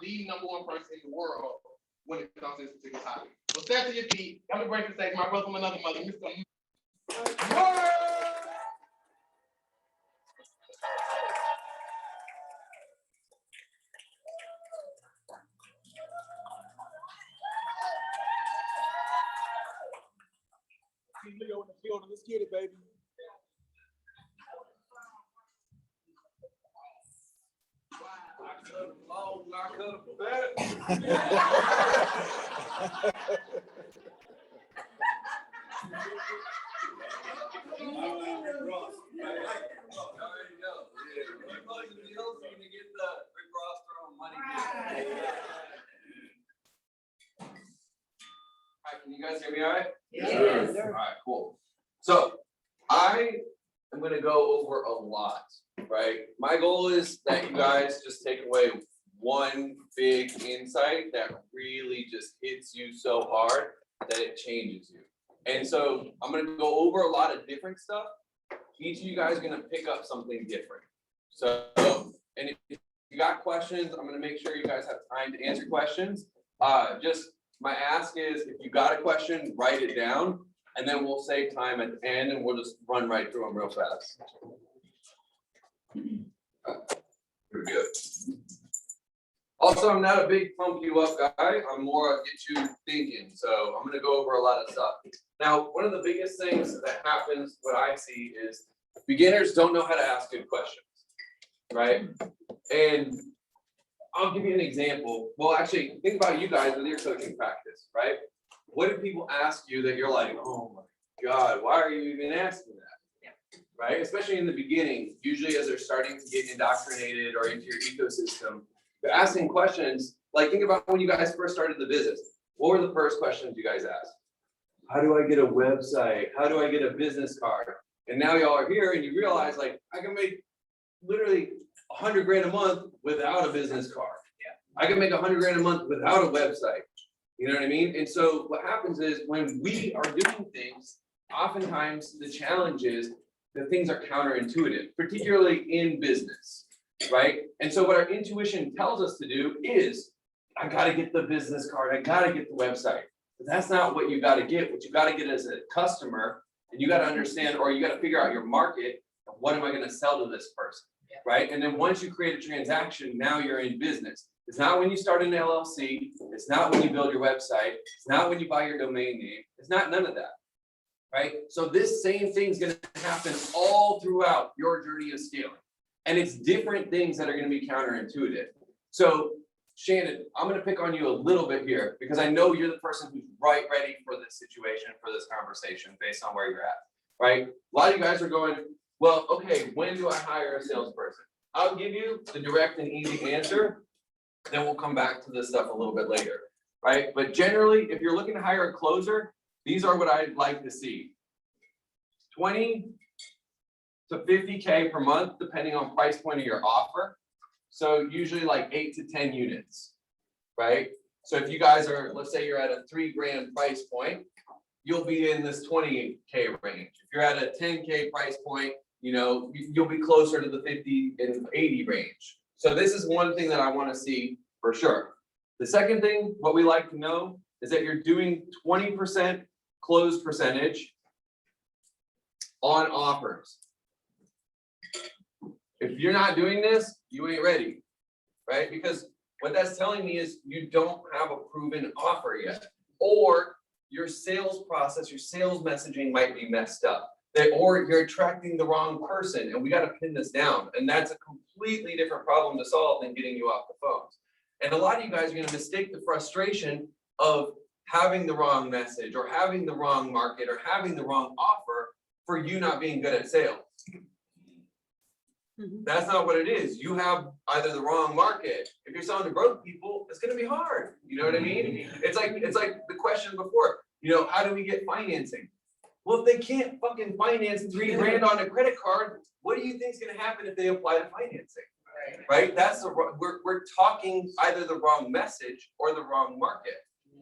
the #1 person in the world when it comes to this particular topic. So stand to your feet. I'm gonna bring to the stage my brother from another mother, Mr. Leo in the building. Let's get it, baby. I cut him long, I cut him fat. Can you guys hear me all right? Yes. All right, cool. So I am going to go over a lot, right? My goal is that you guys just take away one big insight that really just hits you so hard that it changes you. And so I'm going to go over a lot of different stuff. Each of you guys are going to pick up something different. So, and if you got questions, I'm going to make sure you guys have time to answer questions. Just my ask is, if you got a question, write it down, and then we'll save time at the end, and we'll just run right through them real fast. Here we go. Also, I'm not a big pump you up guy. I'm more a get you thinking. So I'm going to go over a lot of stuff. Now, one of the biggest things that happens, what I see, is beginners don't know how to ask good questions, right? And I'll give you an example. Well, actually, think about you guys with your coaching practice, right? What do people ask you that you're like, oh my God, why are you even asking that? Yeah. Right? Especially in the beginning, usually as they're starting to get indoctrinated or into your ecosystem, they're asking questions. Like, think about when you guys first started the business. What were the first questions you guys asked? How do I get a website? How do I get a business card? And now y'all are here and you realize, like, I can make literally 100 grand a month without a business card. Yeah. I can make 100 grand a month without a website. You know what I mean? And so what happens is when we are doing things, oftentimes the challenge is that things are counterintuitive, particularly in business, right? And so what our intuition tells us to do is, I got to get the business card. I got to get the website. But that's not what you got to get. What you got to get as a customer, and you got to understand, or you got to figure out your market. What am I going to sell to this person? Right? And then once you create a transaction, now you're in business. It's not when you start an LLC. It's not when you build your website. It's not when you buy your domain name. It's not none of that. Right? So this same thing is going to happen all throughout your journey of scaling. And it's different things that are going to be counterintuitive. So Shannon, I'm going to pick on you a little bit here because I know you're the person who's right ready for this situation, for this conversation based on where you're at. Right? A lot of you guys are going, well, okay, when do I hire a salesperson? I'll give you the direct and easy answer. Then we'll come back to this stuff a little bit later, right? But generally, if you're looking to hire a closer, these are what I'd like to see. 20 to 50K per month, depending on price point of your offer. So usually like 8 to 10 units, right? So if you guys are, let's say you're at a $3 grand price point, you'll be in this 20K range. If you're at a 10K price point, you know, you'll be closer to the 50 and 80 range. So this is one thing that I want to see for sure. The second thing, what we like to know is that you're doing 20% close percentage on offers. If you're not doing this, you ain't ready, right? Because what that's telling me is you don't have a proven offer yet, or your sales process, your sales messaging might be messed up. Or you're attracting the wrong person, and we got to pin this down. And that's a completely different problem to solve than getting you off the phones. And a lot of you guys are going to mistake the frustration of having the wrong message or having the wrong market or having the wrong offer for you not being good at sales. That's not what it is. You have either the wrong market. If you're selling to broke people, it's going to be hard. You know what I mean? It's like the question before, you know, how do we get financing? Well, if they can't fucking finance $3 grand on a credit card, what do you think is going to happen if they apply to financing? Right? That's we're talking either the wrong message or the wrong market.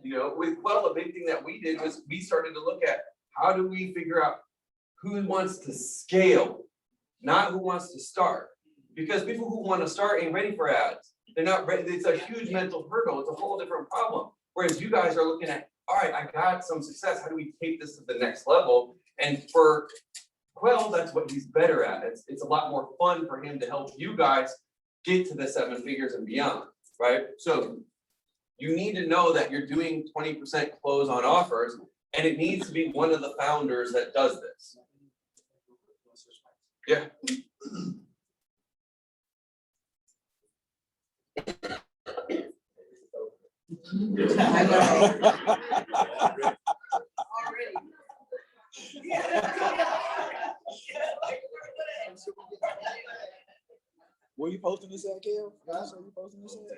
You know, with Quell, a big thing that we did was we started to look at how do we figure out who wants to scale, not who wants to start. Because people who want to start ain't ready for ads. They're not ready. It's a huge mental hurdle. It's a whole different problem. Whereas you guys are looking at, all right, I got some success. How do we take this to the next level? And for Quell, that's what he's better at. It's a lot more fun for him to help you guys get to the 7 figures and beyond, right? So you need to know that you're doing 20% close on offers, and it needs to be one of the founders that does this. Yeah. Where you posting this at, Kel? Guys, where you posting this at?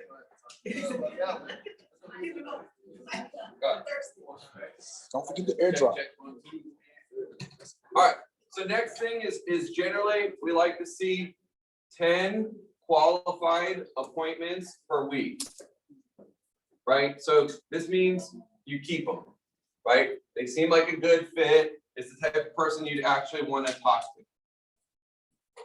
Don't forget the airdrop. All right, so next thing is generally, we like to see 10 qualified appointments per week. Right, so this means you keep them, right? They seem like a good fit. It's the type of person you'd actually want to talk to.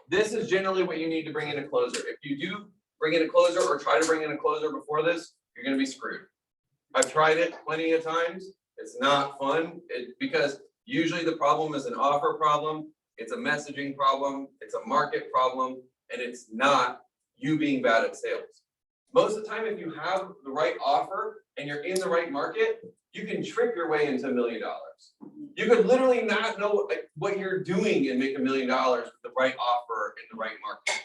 This is generally what you need to bring in a closer. If you do bring in a closer or try to bring in a closer before this, you're going to be screwed. I've tried it plenty of times. It's not fun because usually the problem is an offer problem. It's a messaging problem. It's a market problem, and it's not you being bad at sales. Most of the time, if you have the right offer and you're in the right market, you can trip your way into $1 million. You could literally not know what you're doing and make $1 million with the right offer in the right market.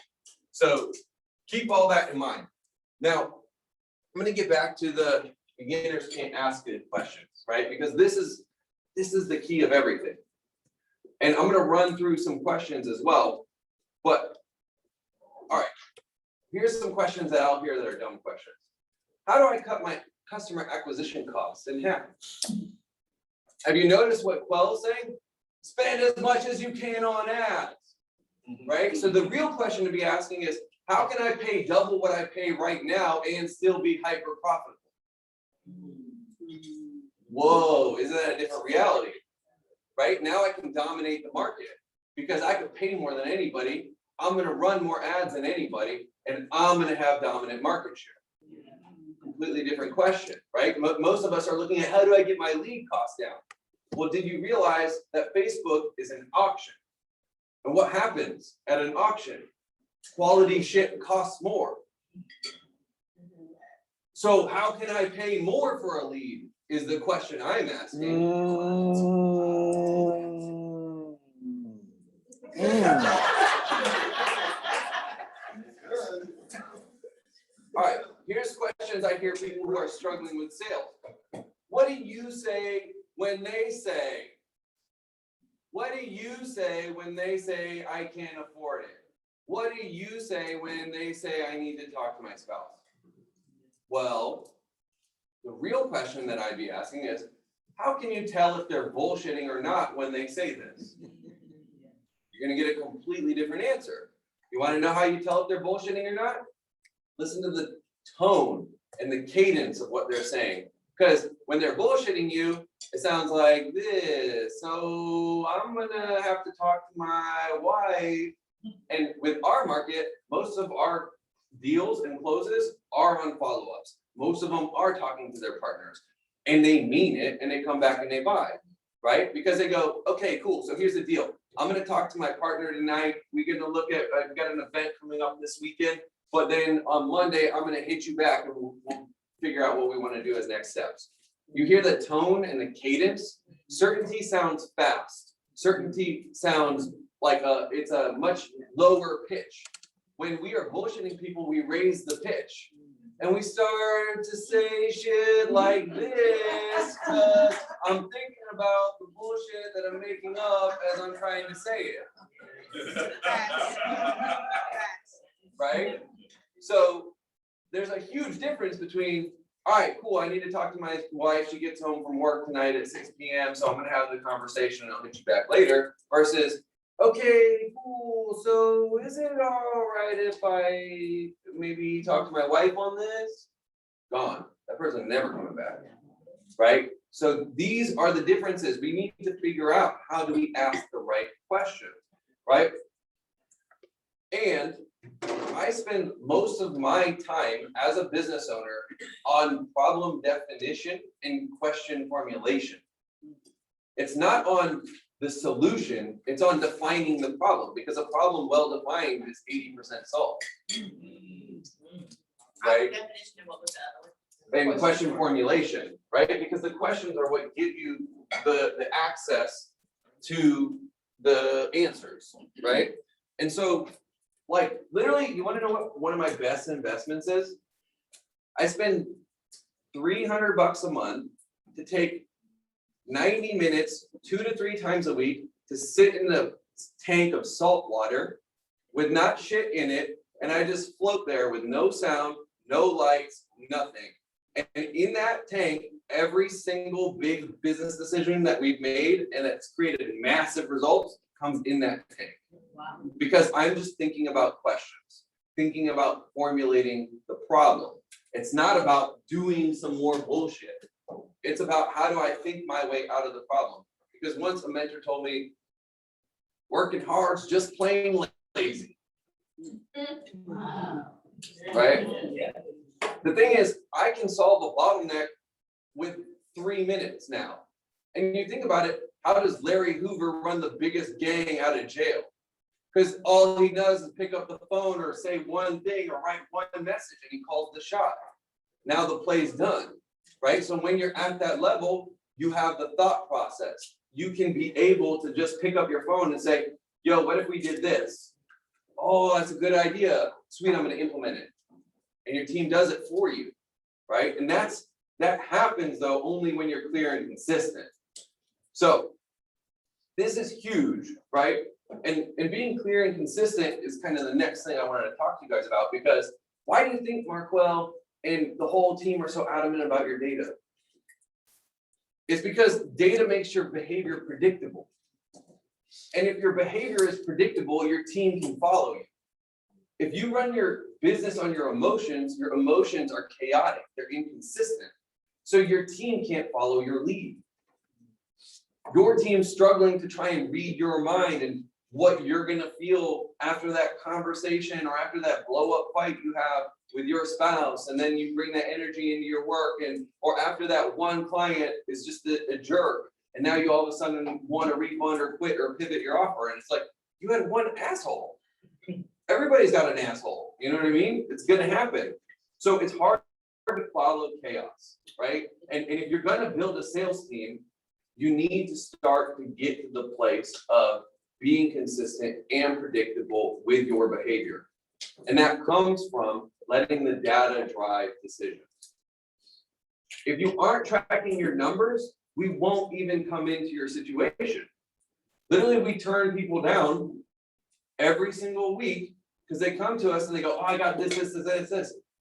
So keep all that in mind. Now, I'm going to get back to the beginners can't ask good questions, right? Because this is the key of everything. And I'm going to run through some questions as well. But all right. Here's some questions that I'll hear that are dumb questions. How do I cut my customer acquisition costs in half? Have you noticed what Quell is saying? Spend as much as you can on ads, right? So the real question to be asking is, how can I pay double what I pay right now and still be hyper profitable? Whoa, isn't that a different reality? Right now I can dominate the market because I could pay more than anybody. I'm going to run more ads than anybody, and I'm going to have dominant market share. Completely different question, right? Most of us are looking at how do I get my lead costs down? Well, did you realize that Facebook is an auction? And what happens at an auction? Quality shit costs more. So how can I pay more for a lead is the question I'm asking. All right, here's questions I hear people who are struggling with sales. What do you say when they say? What do you say when they say I can't afford it? What do you say when they say I need to talk to my spouse? Well, the real question that I'd be asking is, how can you tell if they're bullshitting or not when they say this? You're gonna get a completely different answer. You wanna know how you tell if they're bullshitting or not? Listen to the tone and the cadence of what they're saying. Because when they're bullshitting you, it sounds like this. So I'm gonna have to talk to my wife. And with our market, most of our deals and closes are on follow-ups. Most of them are talking to their partners. And they mean it, and they come back and they buy, right? Because they go, okay, cool, so here's the deal. I'm gonna talk to my partner tonight. We're gonna look at, I've got an event coming up this weekend. But then on Monday, I'm gonna hit you back and we'll figure out what we wanna do as next steps. You hear the tone and the cadence? Certainty sounds fast. Certainty sounds like it's a much lower pitch. When we are bullshitting people, we raise the pitch. And we start to say shit like this, because I'm thinking about the bullshit that I'm making up as I'm trying to say it. Right? So there's a huge difference between, all right, cool, I need to talk to my wife. She gets home from work tonight at 6 p.m. So I'm gonna have the conversation and I'll hit you back later, versus, okay, cool, so is it all right if I maybe talk to my wife on this? Gone. That person never coming back, right? So these are the differences. We need to figure out how do we ask the right question, right? And I spend most of my time as a business owner on problem definition and question formulation. It's not on the solution, it's on defining the problem, because a problem well defined is 80% solved. Right? Definition of what was the other one? And question formulation, right? Because the questions are what give you the access to the answers, right? And so, like, literally, you want to know what one of my best investments is? I spend $300 a month to take 90 minutes, 2 to 3 times a week, to sit in the tank of salt water with not shit in it, and I just float there with no sound, no lights, nothing. And in that tank, every single big business decision that we've made and that's created massive results comes in that tank. Wow. Because I'm just thinking about questions, thinking about formulating the problem. It's not about doing some more bullshit. It's about how do I think my way out of the problem? Because once a mentor told me, working hard's just plain lazy, Wow. right? The thing is, I can solve a bottleneck with 3 minutes now. And you think about it, how does Larry Hoover run the biggest gang out of jail? Because all he does is pick up the phone or say one thing or write one message and he calls the shot. Now the play's done, right? So when you're at that level, you have the thought process. You can be able to just pick up your phone and say, yo, what if we did this? Oh, that's a good idea. Sweet, I'm gonna implement it. And your team does it for you, right? And that happens though only when you're clear and consistent. So this is huge, right? And being clear and consistent is kind of the next thing I wanted to talk to you guys about, because why do you think Markwell and the whole team are so adamant about your data? It's because data makes your behavior predictable. And if your behavior is predictable, your team can follow you. If you run your business on your emotions are chaotic, they're inconsistent. So your team can't follow your lead. Your team's struggling to try and read your mind and what you're gonna feel after that conversation or after that blow up fight you have with your spouse, and then you bring that energy into your work, and or after that one client is just a jerk, and now you all of a sudden want to refund or quit or pivot your offer, and it's like you had one asshole. Everybody's got an asshole, you know what I mean? It's gonna happen. So it's hard to follow chaos, right? And if you're gonna build a sales team, you need to start to get to the place of being consistent and predictable with your behavior. And that comes from letting the data drive decisions. If you aren't tracking your numbers, we won't even come into your situation. Literally, we turn people down every single week because they come to us and they go, oh, I got this.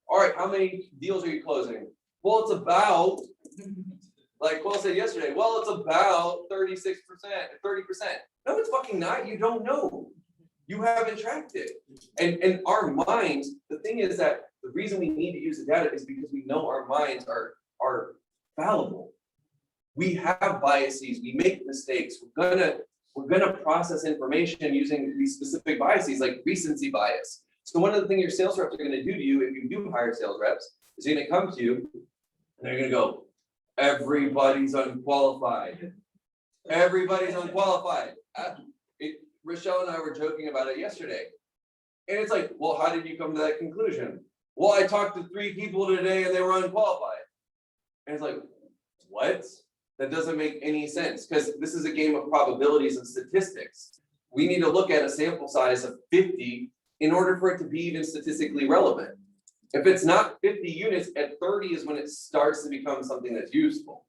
All right, how many deals are you closing? Well, it's about, like Cole said yesterday, well, it's about 36%, 30%. No, it's fucking not. You don't know. You haven't tracked it. And our minds, the thing is that the reason we need to use the data is because we know our minds are fallible. We have biases, we make mistakes. We're gonna process information using these specific biases, like recency bias. So one of the things your sales reps are gonna do to you if you do hire sales reps is they're gonna come to you and they're gonna go, everybody's unqualified. Everybody's unqualified. Rochelle and I were joking about it yesterday. And it's like, well, how did you come to that conclusion? Well, I talked to 3 people today and they were unqualified. And it's like, what? That doesn't make any sense, because this is a game of probabilities and statistics. We need to look at a sample size of 50 in order for it to be even statistically relevant. If it's not 50 units, at 30 is when it starts to become something that's useful.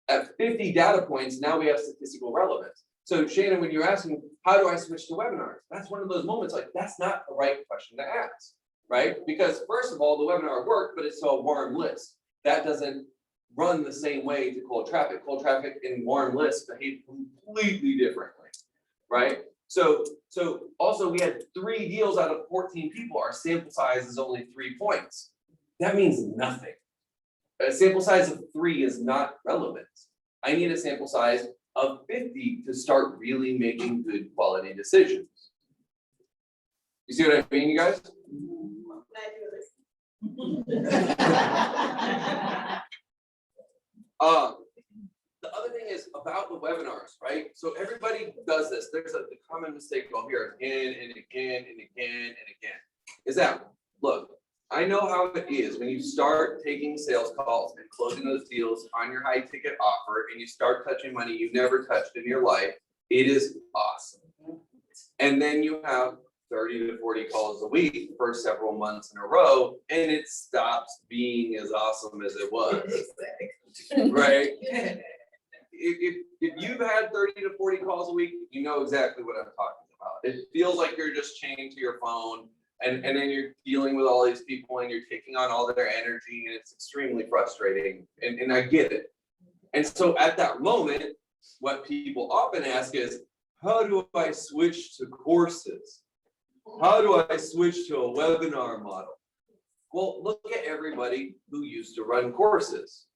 At 50 data points, now we have statistical relevance. So Shannon, when you're asking, how do I switch to webinars? That's one of those moments, like, that's not the right question to ask, right? Because first of all, the webinar worked, but it's to a warm list. That doesn't run the same way to cold traffic. Cold traffic and warm lists behave completely differently, right? So also we had 3 deals out of 14 people. Our sample size is only 3 points. That means nothing. A sample size of 3 is not relevant. I need a sample size of 50 to start really making good quality decisions. You see what I mean, you guys? The other thing is about the webinars, right? So everybody does this. There's a common mistake I'll hear again and again and again and again. Is that, look, I know how it is when you start taking sales calls and closing those deals on your high ticket offer and you start touching money you've never touched in your life. It is awesome. And then you have 30 to 40 calls a week for several months in a row, and it stops being as awesome as it was. Right? If you've had 30 to 40 calls a week, you know exactly what I'm talking about. It feels like you're just chained to your phone, and then you're dealing with all these people and you're taking on all their energy, and it's extremely frustrating. And I get it. And so at that moment, what people often ask is, how do I switch to courses? How do I switch to a webinar model? Well, look at everybody who used to run courses.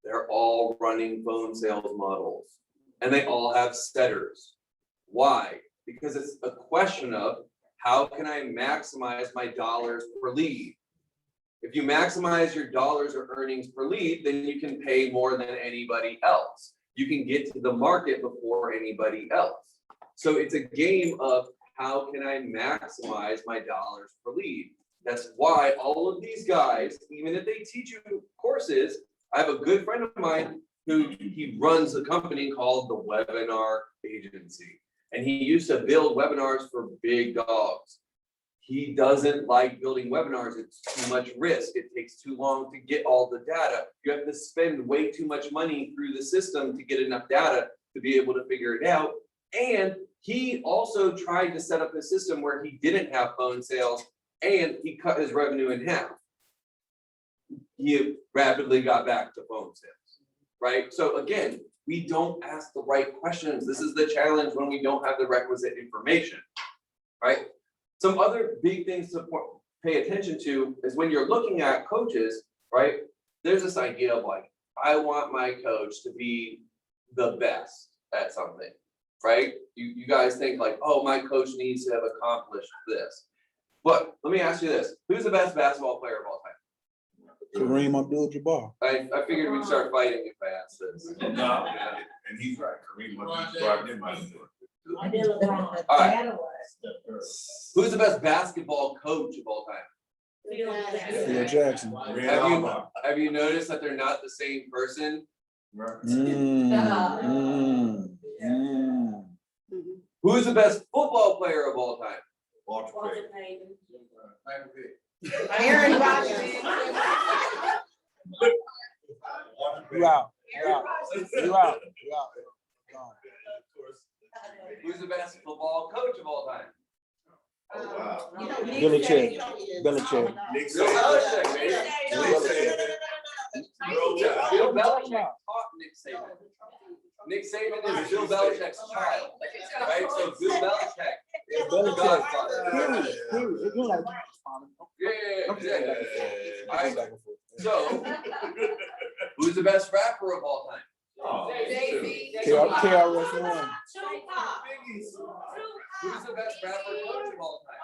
They're all running phone sales models, and they all have setters. Why? Because it's a question of how can I maximize my dollars per lead? If you maximize your dollars or earnings per lead, then you can pay more than anybody else. You can get to the market before anybody else. So it's a game of how can I maximize my dollars per lead? That's why all of these guys, even if they teach you courses, I have a good friend of mine who he runs a company called the Webinar Agency. And he used to build webinars for big dogs. He doesn't like building webinars. It's too much risk. It takes too long to get all the data. You have to spend way too much money through the system to get enough data to be able to figure it out. And he also tried to set up a system where he didn't have phone sales and he cut his revenue in half. He rapidly got back to phone sales, right? So again, we don't ask the right questions. This is the challenge when we don't have the requisite information, right? Some other big things to pay attention to is when you're looking at coaches, right? There's this idea of like, I want my coach to be the best at something, right? You guys think like, oh, my coach needs to have accomplished this. But let me ask you this, who's the best basketball player of all time? Kareem Abdul-Jabbar. I figured we'd start fighting if I asked this. No, and he's right, Kareem must be driving him out of there. All right. Who's the best basketball coach of all time? Phil Jackson. Have you noticed that they're not the same person? Who's the best football player of all time? Walter Payton. Aaron Rodgers. You out. Who's the best football coach of all time? Belichick. Belichick. Nick Bill Saban. Belichick, baby. Nick Bill Belichick taught Nick Saban. Nick Saban is Bill Belichick's child, right? So Bill Belichick is the godfather. Yeah. All right. So, who's the best rapper of all time? KRS-One. Who's the best rapper coach of all time?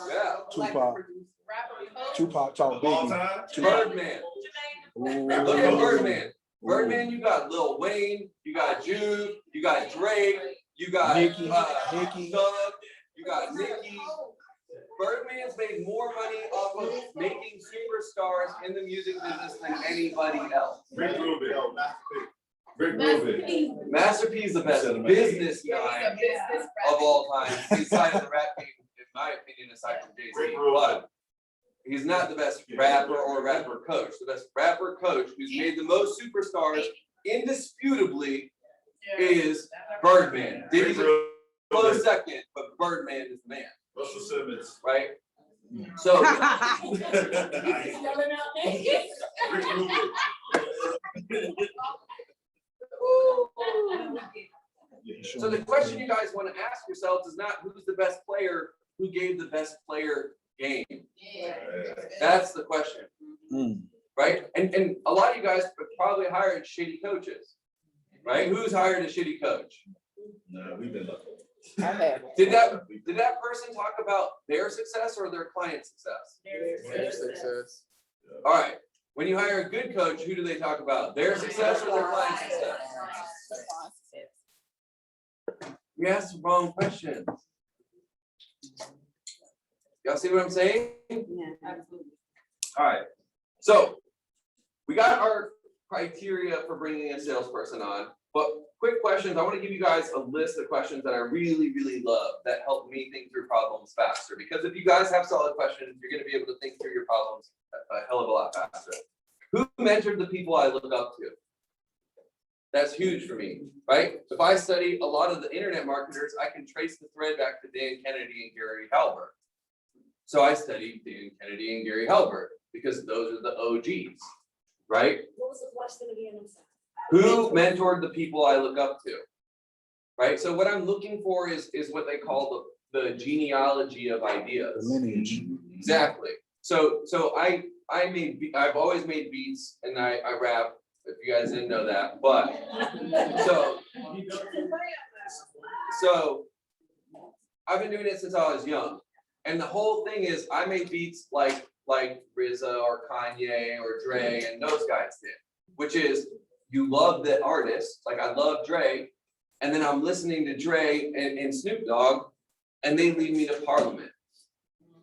Yeah. Tupac taught Biggie. Birdman. Ooh. Look at Birdman. Birdman, you got Lil Wayne, you got Jude, you got Drake, you got Nicki. Thug, you got Nicki. Birdman's made more money off of making superstars in the music business than anybody else. Rick Rubin. Rick Rubin. Master P is the best business guy of all time, inside of the rap game, in my opinion, aside from Jay-Z. But he's not the best rapper or rapper coach. The best rapper coach who's made the most superstars indisputably is Birdman. Diddy's a close second, but Birdman is the man. Russell Simmons. Right? So Rick Rubin. So the question you guys want to ask yourselves is not who's the best player, who gave the best player game. That's the question. Right? And a lot of you guys have probably hired shitty coaches. Right? Who's hired a shitty coach? No, we've been lucky. I have. Did that person talk about their success or their client's success? Their success. All right, when you hire a good coach, who do they talk about? Their success or their client's success? We asked the wrong questions. Y'all see what I'm saying? Yeah, absolutely. All right, so we got our criteria for bringing a salesperson on, but quick questions. I want to give you guys a list of questions that I really, really love that help me think through problems faster. Because if you guys have solid questions, you're going to be able to think through your problems a hell of a lot faster. Who mentored the people I look up to? That's huge for me, right? If I study a lot of the internet marketers, I can trace the thread back to Dan Kennedy and Gary Halbert. So I studied Dan Kennedy and Gary Halbert because those are the OGs, right? What was the question again? I'm sorry. Who mentored the people I look up to, right? So what I'm looking for is what they call the genealogy of ideas. Lineage. Exactly. So I've always made beats and I rap, if you guys didn't know that, but so I've been doing it since I was young. And the whole thing is I made beats like RZA or Kanye or Dre and those guys did, which is you love the artist, like I love Dre, and then I'm listening to Dre and Snoop Dogg, and they lead me to Parliament,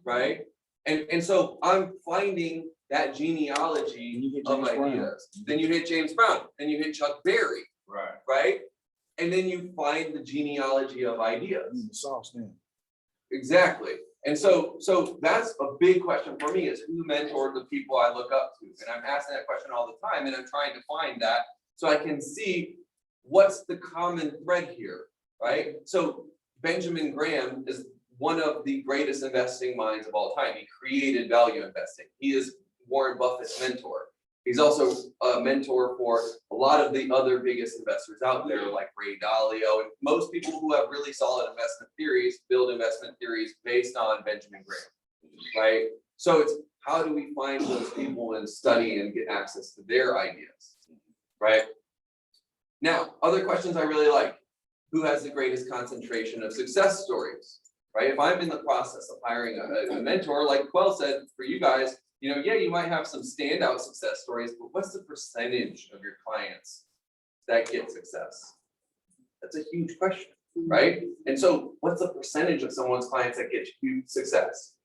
right? And so I'm finding that genealogy of ideas. Then you hit James Brown, then you hit Chuck Berry, right? And then you find the genealogy of ideas. The sauce then. Exactly. And so that's a big question for me is who mentored the people I look up to? And I'm asking that question all the time and I'm trying to find that so I can see what's the common thread here, right? So Benjamin Graham is one of the greatest investing minds of all time. He created value investing. He is Warren Buffett's mentor. He's also a mentor for a lot of the other biggest investors out there, like Ray Dalio, and most people who have really solid investment theories build investment theories based on Benjamin Graham, right? So it's how do we find those people and study and get access to their ideas, right? Now, other questions I really like. Who has the greatest concentration of success stories, right? If I'm in the process of hiring a mentor, like Quell said, for you guys, yeah, you might have some standout success stories, but what's the percentage of your clients that get success? That's a huge question, right? And so what's the percentage of someone's clients that get huge success?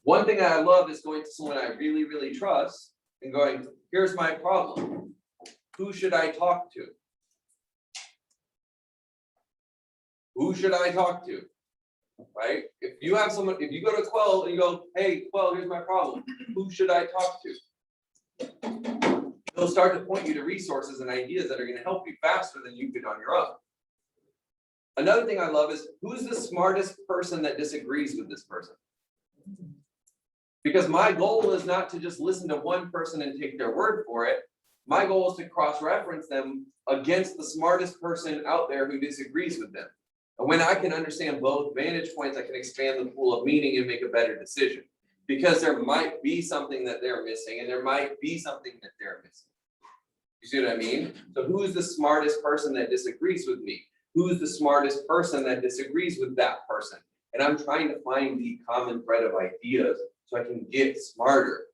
One thing that I love is going to someone I really, really trust and going, here's my problem. Who should I talk to? Who should I talk to? Right? If you have someone, if you go to Quell and you go, hey, Quell, here's my problem. Who should I talk to? They'll start to point you to resources and ideas that are going to help you faster than you could on your own. Another thing I love is who's the smartest person that disagrees with this person? Because my goal is not to just listen to one person and take their word for it. My goal is to cross-reference them against the smartest person out there who disagrees with them. And when I can understand both vantage points, I can expand the pool of meaning and make a better decision. Because there might be something that they're missing and there might be something that they're missing. You see what I mean? So who's the smartest person that disagrees with me? Who's the smartest person that disagrees with that person? And I'm trying to find the common thread of ideas so I can get smarter,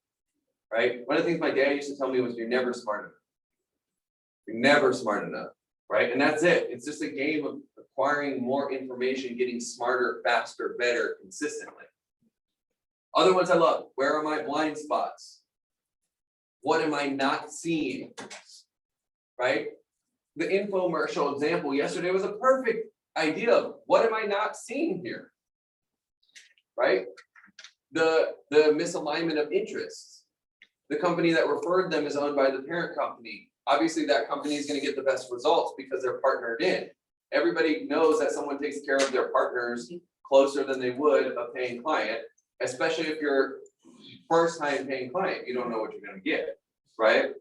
right? One of the things my dad used to tell me was you're never smart enough. You're never smart enough, right? And that's it. It's just a game of acquiring more information, getting smarter, faster, better, consistently. Other ones I love, where are my blind spots? What am I not seeing, right? The infomercial example yesterday was a perfect idea of what am I not seeing here, right? The misalignment of interests. The company that referred them is owned by the parent company. Obviously, that company is going to get the best results because they're partnered in. Everybody knows that someone takes care of their partners closer than they would a paying client, especially if you're first time paying client, you don't know what you're going to get, right?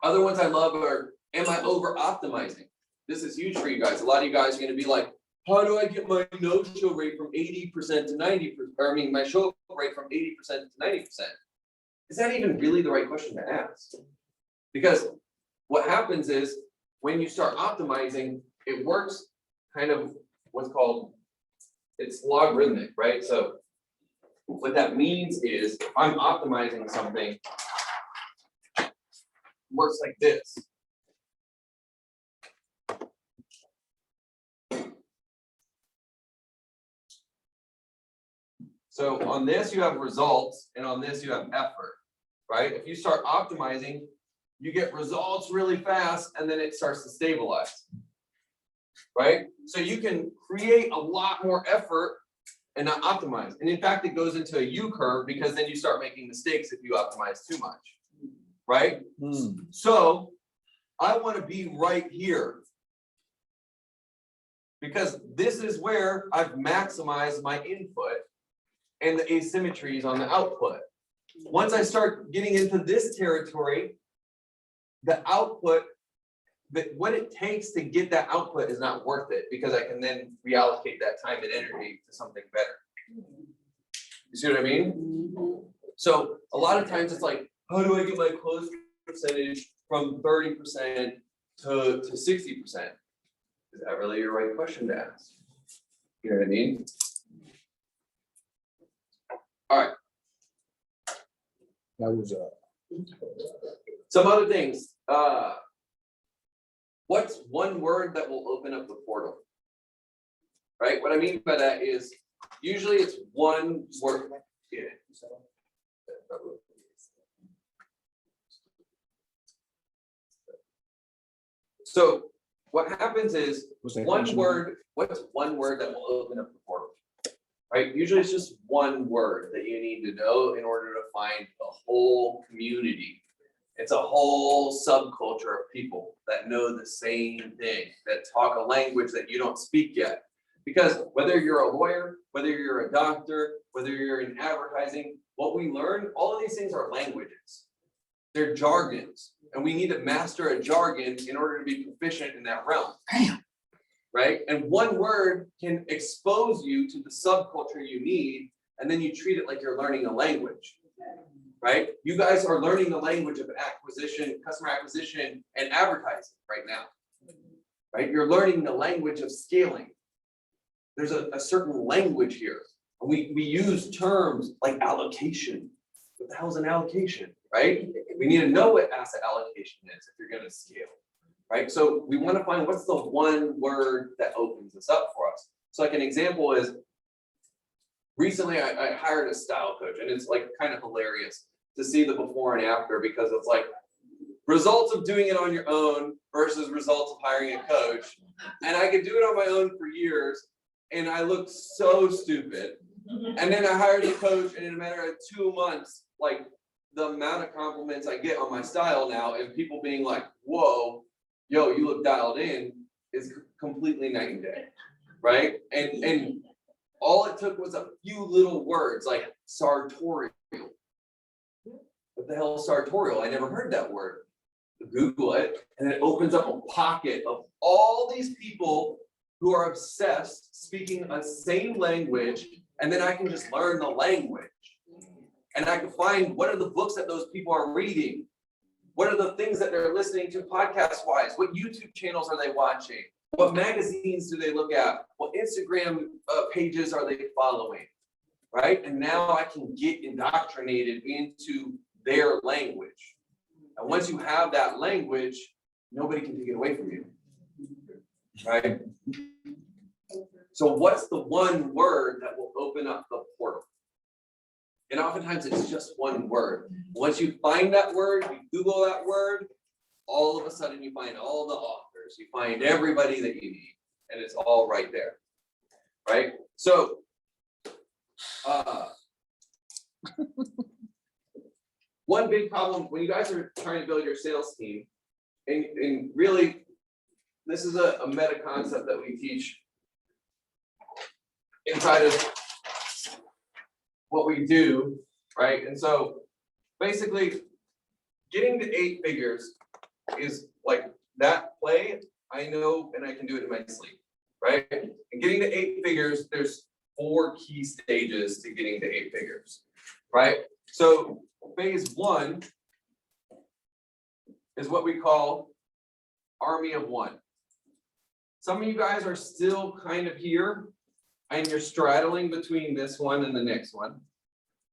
Other ones I love are, am I over optimizing? This is huge for you guys. A lot of you guys are going to be like, how do I get my no-show rate from 80% to 90%, or I mean, my show rate from 80% to 90%? Is that even really the right question to ask? Because what happens is when you start optimizing, it works kind of what's called, it's logarithmic, right? So what that means is if I'm optimizing something, it works like this. So on this, you have results, and on this, you have effort, right? If you start optimizing, you get results really fast, and then it starts to stabilize, right? So you can create a lot more effort and not optimize. And in fact, it goes into a U curve because then you start making mistakes if you optimize too much, right? So I want to be right here because this is where I've maximized my input and the asymmetries on the output. Once I start getting into this territory, the output, what it takes to get that output is not worth it because I can then reallocate that time and energy to something better. You see what I mean? So a lot of times it's like, how do I get my close percentage from 30% to 60%? Is that really your right question to ask? You know what I mean? All right. That was Some other things. What's one word that will open up the portal? Right? What I mean by that is usually it's one word. Yeah. So what happens is what's that one question? word, what's one word that will open up the portal? Right? Usually it's just one word that you need to know in order to find a whole community. It's a whole subculture of people that know the same thing, that talk a language that you don't speak yet. Because whether you're a lawyer, whether you're a doctor, whether you're in advertising, what we learn, all of these things are languages. They're jargons, and we need to master a jargon in order to be proficient in that realm. Right? And one word can expose you to the subculture you need, and then you treat it like you're learning a language. Right? You guys are learning the language of acquisition, customer acquisition, and advertising right now. Right? You're learning the language of scaling. There's a certain language here. We use terms like allocation. What the hell is an allocation? Right? We need to know what asset allocation is if you're going to scale. Right? So we want to find what's the one word that opens this up for us. So like an example is, recently I hired a style coach, and it's like kind of hilarious to see the before and after because it's like results of doing it on your own versus results of hiring a coach. And I could do it on my own for years, and I looked so stupid. And then I hired a coach, and in a matter of 2 months, like the amount of compliments I get on my style now, and people being like, whoa, yo, you look dialed in, is completely night and day, right? And all it took was a few little words like sartorial. What the hell is sartorial? I never heard that word. Google it, and it opens up a pocket of all these people who are obsessed speaking the same language, and then I can just learn the language. And I can find what are the books that those people are reading? What are the things that they're listening to podcast-wise? What YouTube channels are they watching? What magazines do they look at? What Instagram pages are they following? Right? And now I can get indoctrinated into their language. And once you have that language, nobody can take it away from you. Right? So what's the one word that will open up the portal? And oftentimes it's just one word. Once you find that word, you Google that word, all of a sudden you find all the authors, you find everybody that you need, and it's all right there. Right? So one big problem when you guys are trying to build your sales team, and really this is a meta concept that we teach inside of what we do, right? And so basically getting to 8 figures is like that play I know, and I can do it in my sleep, right? And getting to 8 figures, there's 4 key stages to getting to 8 figures, right? So phase 1 is what we call army of one. Some of you guys are still kind of here and you're straddling between this one and the next one.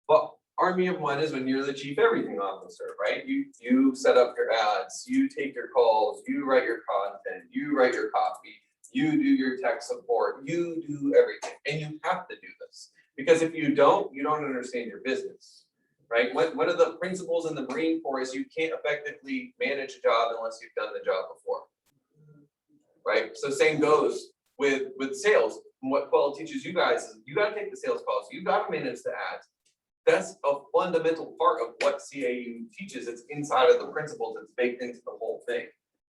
But Army of One is when you're the chief everything officer, right? You set up your ads, you take your calls, you write your content, you write your copy, you do your tech support, you do everything. And you have to do this because if you don't understand your business, right? One of the principles in the Marine Corps is you can't effectively manage a job unless you've done the job before, right? So same goes with sales. And what Quell teaches you guys is you got to take the sales calls, you got to manage the ads. That's a fundamental part of what CAU teaches. It's inside of the principles. It's baked into the whole thing,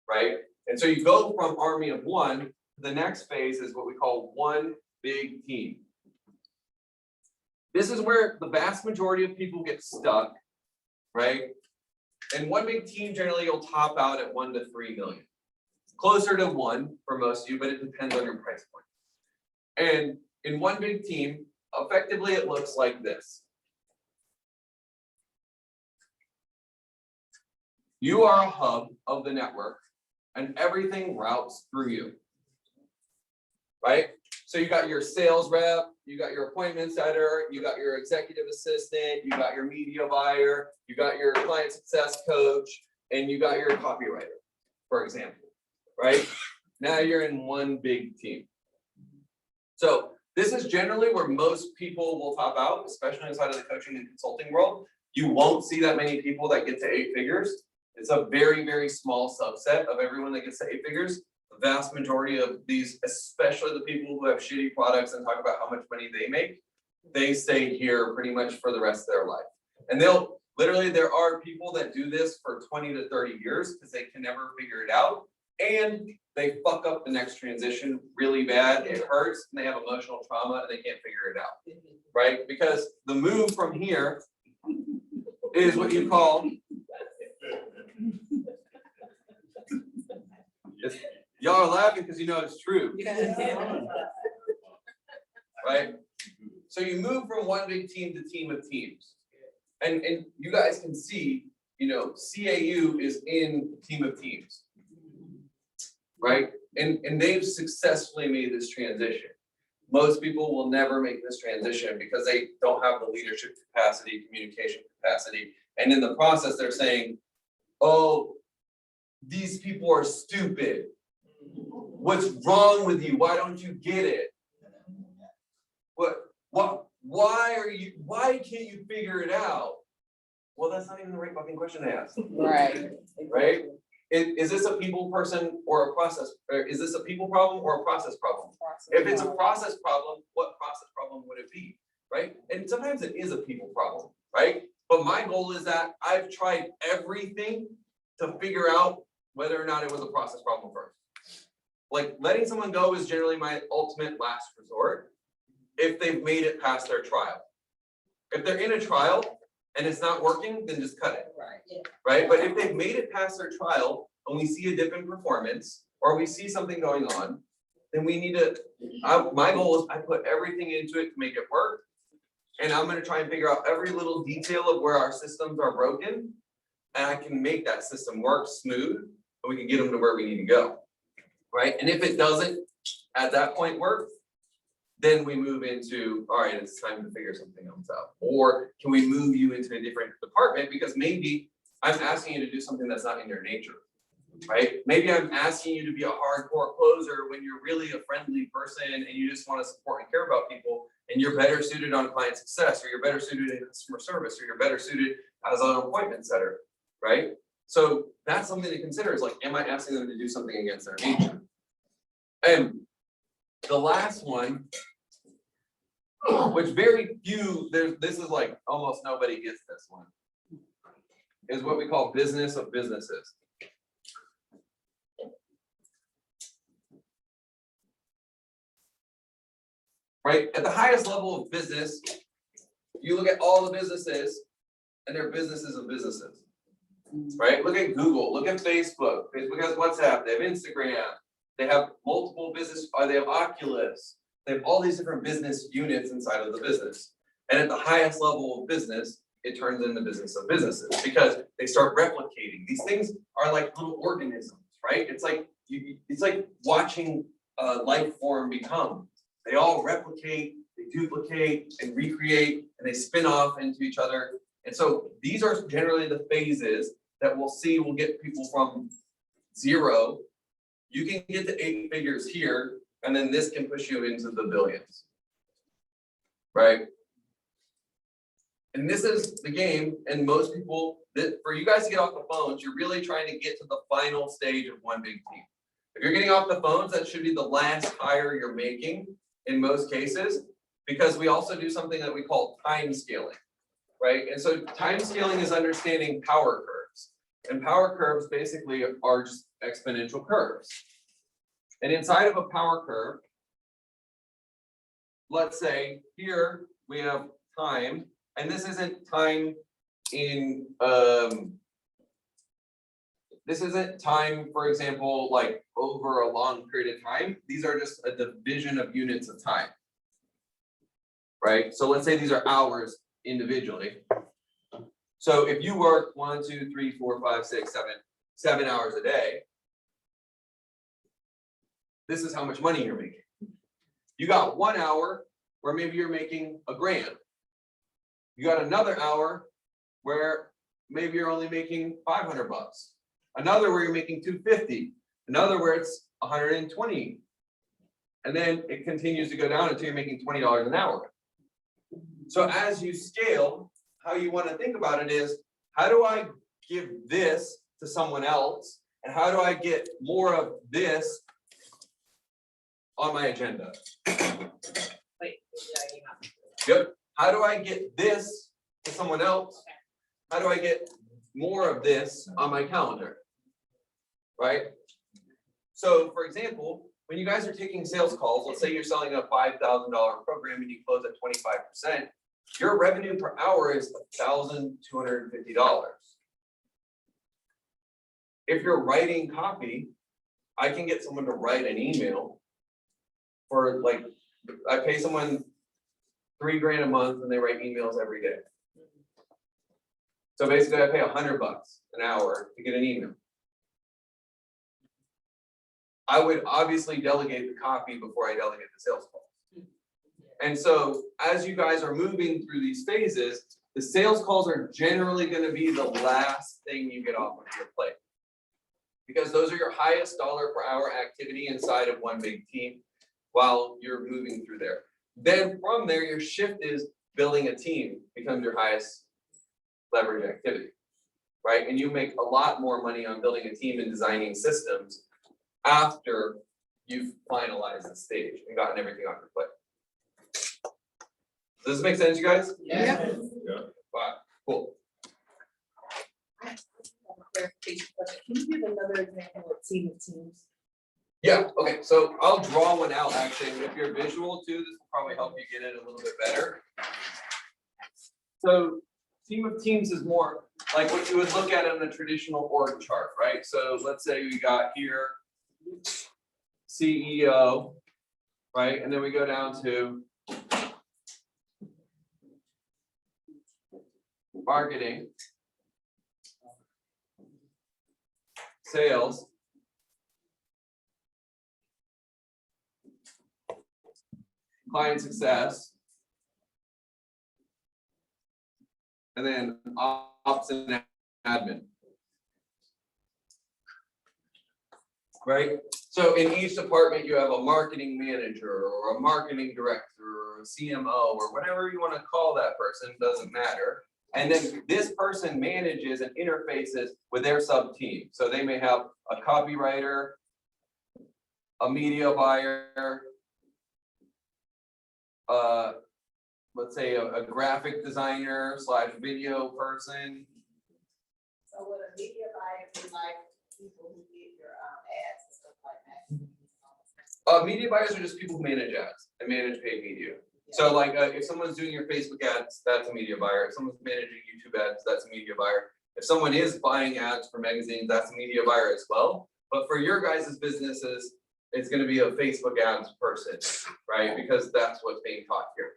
right? And so you go from Army of One. The next phase is what we call one big team. This is where the vast majority of people get stuck, right? And one big team generally you'll top out at 1 to 3 million. Closer to 1 for most of you, but it depends on your price point. And in one big team, effectively it looks like this. You are a hub of the network and everything routes through you, right? So you got your sales rep, you got your appointment setter, you got your executive assistant, you got your media buyer, you got your client success coach, and you got your copywriter, for example, right? Now you're in one big team. So this is generally where most people will top out, especially inside of the coaching and consulting world. You won't see that many people that get to 8 figures. It's a very, very small subset of everyone that gets to 8 figures. The vast majority of these, especially the people who have shitty products and talk about how much money they make, they stay here pretty much for the rest of their life. And they'll literally, there are people that do this for 20 to 30 years because they can never figure it out. And they fuck up the next transition really bad. It hurts and they have emotional trauma and they can't figure it out, right? Because the move from here is what you call, y'all are laughing because you know it's true, right? So you move from one big team to team of teams. And you guys can see, you know, CAU is in team of teams, right? And they've successfully made this transition. Most people will never make this transition because they don't have the leadership capacity, communication capacity. And in the process, they're saying, oh, these people are stupid. What's wrong with you? Why don't you get it? Why can't you figure it out? Well, that's not even the right fucking question to ask. Right. Right? Is this a people person or a process? Or is this a people problem or a process problem? If it's a process problem, what process problem would it be? Right? And sometimes it is a people problem, right? But my goal is that I've tried everything to figure out whether or not it was a process problem first. Like letting someone go is generally my ultimate last resort if they've made it past their trial. If they're in a trial and it's not working, then just cut it. Right. Yeah. Right? But if they've made it past their trial and we see a dip in performance or we see something going on, then we need to, my goal is I put everything into it to make it work. And I'm going to try and figure out every little detail of where our systems are broken. And I can make that system work smooth and we can get them to where we need to go. Right? And if it doesn't at that point work, then we move into, all right, it's time to figure something else out. Or can we move you into a different department because maybe I'm asking you to do something that's not in your nature, right? Maybe I'm asking you to be a hardcore closer when you're really a friendly person and you just want to support and care about people and you're better suited on client success or you're better suited in customer service or you're better suited as an appointment setter, right? So that's something to consider is like, am I asking them to do something against their nature? And the last one, which very few, this is like almost nobody gets this one, is what we call business of businesses. Right? At the highest level of business, you look at all the businesses and they're businesses of businesses. Right? Look at Google, look at Facebook. Facebook has WhatsApp, they have Instagram, they have multiple business, they have Oculus, they have all these different business units inside of the business. And at the highest level of business, it turns into business of businesses because they start replicating. These things are like little organisms, right? It's like watching life form become. They all replicate, they duplicate and recreate, and they spin off into each other. And so these are generally the phases that we'll see will get people from 0. You can get to 8 figures here, and then this can push you into the billions, right? And this is the game, and most people, for you guys to get off the phones, you're really trying to get to the final stage of one big team. If you're getting off the phones, that should be the last hire you're making in most cases, because we also do something that we call time scaling, right? And so time scaling is understanding power curves. And power curves basically are just exponential curves. And inside of a power curve, let's say here we have time, and this isn't time in, this isn't time, for example, like over a long period of time. These are just a division of units of time, right? So let's say these are hours individually. So if you work 1, 2, 3, 4, 5, 6, 7 hours a day, this is how much money you're making. You got 1 hour where maybe you're making $1,000. You got another hour where maybe you're only making $500. Another where you're making $250. Another where it's $120. And then it continues to go down until you're making $20 an hour. So as you scale, how you want to think about it is, how do I give this to someone else? And how do I get more of this on my agenda? Wait, Yep. How do I get this to someone else? How do I get more of this on my calendar? Right? So for example, when you guys are taking sales calls, let's say you're selling a $5,000 program and you close at 25%, your revenue per hour is $1,250. If you're writing copy, I can get someone to write an email for, like, I pay someone $3,000 a month and they write emails every day. So basically I pay $100 an hour to get an email. I would obviously delegate the copy before I delegate the sales call. And so as you guys are moving through these phases, the sales calls are generally going to be the last thing you get off of your plate, because those are your highest dollar per hour activity inside of one big team while you're moving through there. Then from there, your shift is building a team becomes your highest leverage activity, right? And you make a lot more money on building a team and designing systems after you've finalized the stage and gotten everything off your plate. Does this make sense, you guys? Yeah. Wow, cool. clarification question. Can you give another example of team of teams? Yeah, okay, so I'll draw one out actually, and if you're visual too, this will probably help you get it a little bit better. So team of teams is more like what you would look at in a traditional org chart, right? So let's say we got here CEO, right? And then we go down to marketing, sales, client success, and then ops and admin. Right? So in each department, you have a marketing manager or a marketing director or a CMO or whatever you want to call that person, doesn't matter. And then this person manages and interfaces with their sub team. So they may have a copywriter, a media buyer, let's say a graphic designer / video person. So would a media buyer be like people who get your ads and stuff like that? Media buyers are just people who manage ads and manage paid media. So like if someone's doing your Facebook ads, that's a media buyer. If someone's managing YouTube ads, that's a media buyer. If someone is buying ads for magazines, that's a media buyer as well. But for your guys' businesses, it's going to be a Facebook ads person, right? Because that's what's being taught here.